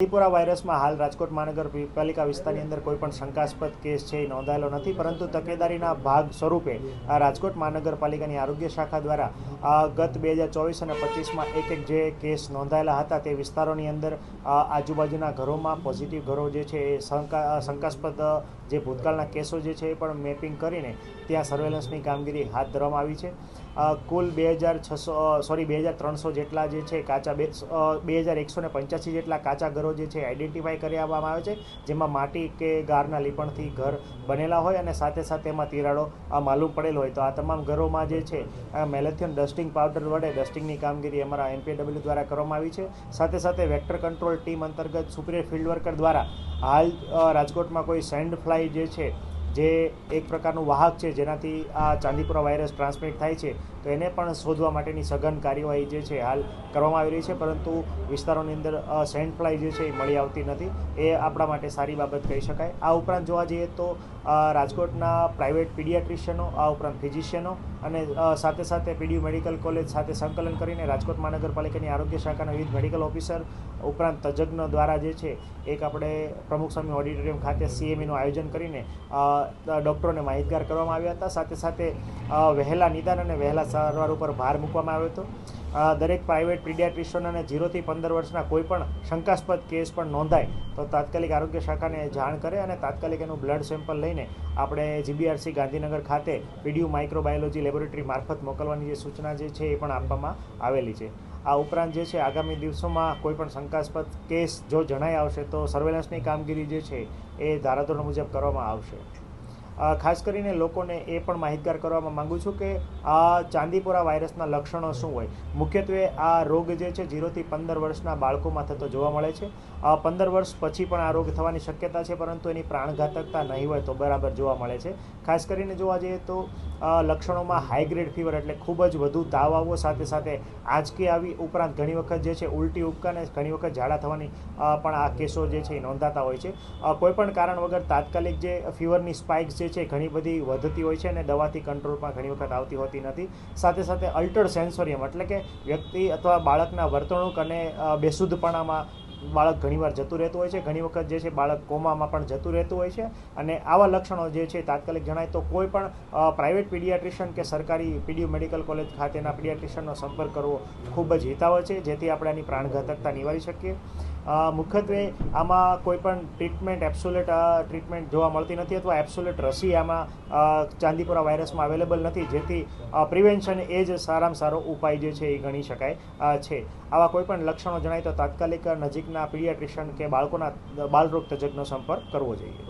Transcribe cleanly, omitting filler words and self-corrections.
ચાંદીપુરા વાયરસમાં હાલ રાજકોટ મહાનગરપાલિકા વિસ્તારની અંદર કોઈપણ શંકાસ્પદ કેસ છે એ નોંધાયેલો નથી, પરંતુ તકેદારીના ભાગ સ્વરૂપે રાજકોટ મહાનગરપાલિકાની આરોગ્ય શાખા દ્વારા ગત 2024 અને 25માં એક જે કેસ નોંધાયેલા હતા તે વિસ્તારોની અંદર આજુબાજુના ઘરોમાં પોઝિટિવ ઘરો જે છે એ શંકાસ્પદ જે ભૂતકાળના કેસો જે છે એ પણ મેપિંગ કરીને ત્યાં સર્વેલન્સની કામગીરી હાથ ધરવામાં આવી છે. કુલ 2300 જેટલા જે છે કાચા 2185 જેટલા કાચા ઘરો જે છે આઈડેન્ટિફાઈ કરવામાં આવે છે, જેમાં માટી કે ગારના લીપણથી ઘર બનેલા હોય અને સાથે સાથે એમાં તિરાડો માલુમ પડેલ હોય. તો આ તમામ ઘરોમાં જે છે મેલેથિયન ડસ્ટિંગ પાવડર વડે ડસ્ટિંગની કામગીરી અમારા MPW દ્વારા કરવામાં આવી છે. સાથે સાથે વેક્ટર કંટ્રોલ ટીમ અંતર્ગત સુપિરિયર ફિલ્ડ વર્કર દ્વારા હાલ રાજકોટમાં કોઈ સેન્ડ ફ્લાય જે છે જે એક પ્રકારનું વાહક છે જેનાથી આ ચાંદીપુરા વાયરસ ટ્રાન્સમિટ થાય છે, તો એને પણ શોધવા માટેની સઘન કાર્યવાહી જે છે હાલ કરવામાં આવી રહી છે, પરંતુ વિસ્તારોની અંદર સેન્ડ ફ્લાય જે છે એ મળી આવતી નથી. એ આપણા માટે સારી બાબત કહી શકાય. આ ઉપરાંત જોવા જઈએ તો રાજકોટના પ્રાઇવેટ પીડિયાટ્રિશિયનો, આ ઉપરાંત ફિઝિશિયનો અને સાથે સાથે પીડીયુ મેડિકલ કોલેજ સાથે સંકલન કરીને રાજકોટ મહાનગરપાલિકાની આરોગ્ય શાખાના વિવિધ મેડિકલ ઓફિસર ઉપરાંત તજજ્ઞો દ્વારા જે છે એક આપણે પ્રમુખ સ્વામી ઓડિટોરિયમ ખાતે CMEનું આયોજન કરીને ડૉક્ટરોને માહિતગાર કરવામાં આવ્યા હતા. સાથે સાથે વહેલા નિદાન અને વહેલા સારવાર ઉપર ભાર મૂકવામાં આવ્યો હતો. દરેક પ્રાઇવેટ પીડિયાટ્રિશિયનોને 0 થી 15 વર્ષના કોઈ પણ શંકાસ્પદ કેસ પણ નોંધાય તો તાત્કાલિક આરોગ્ય શાખાને જાણ કરે અને તાત્કાલિક એનું બ્લડ સેમ્પલ લઈને આપણે GBRC ગાંધીનગર ખાતે પીડીયુ માઇક્રોબાયોલોજી લેબોરેટરી મારફત મોકલવાની જે સૂચના જે છે એ પણ આપવામાં આવેલી છે. આ ઉપરાંત જે છે આગામી દિવસોમાં કોઈ પણ શંકાસ્પદ કેસ જો જણાઈ આવશે તો સર્વેલન્સની કામગીરી જે છે એ ધારાધોરણ મુજબ કરવામાં આવશે. ખાસ કરીને લોકોને એ પણ માહિતગાર કરવામાં માગું છું કે આ ચાંદીપુરા વાયરસના લક્ષણો શું હોય. મુખ્યત્વે આ રોગ જે છે 0 થી 15 વર્ષના બાળકોમાં થતો જોવા મળે છે. 15 વર્ષ પછી પણ આ રોગ થવાની શક્યતા છે, પરંતુ એની પ્રાણઘાતકતા નહીં હોય તો બરાબર જોવા મળે છે. ખાસ કરીને જોવા જઈએ તો લક્ષણોમાં હાઈ ગ્રેડ ફીવર એટલે ખૂબ જ વધુ તાવ આવવો, સાથે સાથે આંચકી આવી, ઉપરાંત ઘણી વખત જે છે ઉલટી ઉપકા અને ઘણી વખત ઝાડા થવાની પણ આ કેસો જે છે એ નોંધાતા હોય છે. કોઈપણ કારણ વગર તાત્કાલિક જે ફીવરની સ્પાઇક્સ જે છે ઘણી બધી વધતી હોય છે અને દવાથી કંટ્રોલમાં ઘણી વખત આવતી હોતી નથી. સાથે સાથે અલ્ટર્ડ સેન્સોરિયમ એટલે કે વ્યક્તિ અથવા બાળકના વર્તણૂક અને બેશુદ્ધપણામાં બાળક ઘણીવાર જતું રહેતું હોય છે, ઘણી વખત જે છે બાળક કોમામાં પણ જતું રહેતું હોય છે. અને આવા લક્ષણો જે છે તાત્કાલિક જણાય તો કોઈ પણ પ્રાઇવેટ પીડિયાટ્રિશિયન કે સરકારી પીડીયુ મેડિકલ કોલેજ ખાતેના પીડિયાટ્રિશિયનનો સંપર્ક કરવો ખૂબ જ હિતાવહ છે, જેથી આપણે આની પ્રાણઘાતકતા નિવારી શકીએ. મુખ્યત્વે આમાં કોઈ પણ ટ્રીટમેન્ટ એબ્સોલ્યુટ ટ્રીટમેન્ટ જોવા મળતી નથી અથવા એબ્સોલ્યુટ રસી આમાં ચાંદીપુરા વાયરસમાં અવેલેબલ નથી, જેથી પ્રિવેન્શન એ જ સારામાં સારો ઉપાય જે છે એ ગણી શકાય છે. આવા કોઈ પણ લક્ષણો જણાય તો તાત્કાલિક નજીકના પીડિયાટ્રિશિયન કે બાળકોના બાળરોગ તજજ્ઞનો સંપર્ક કરવો જોઈએ.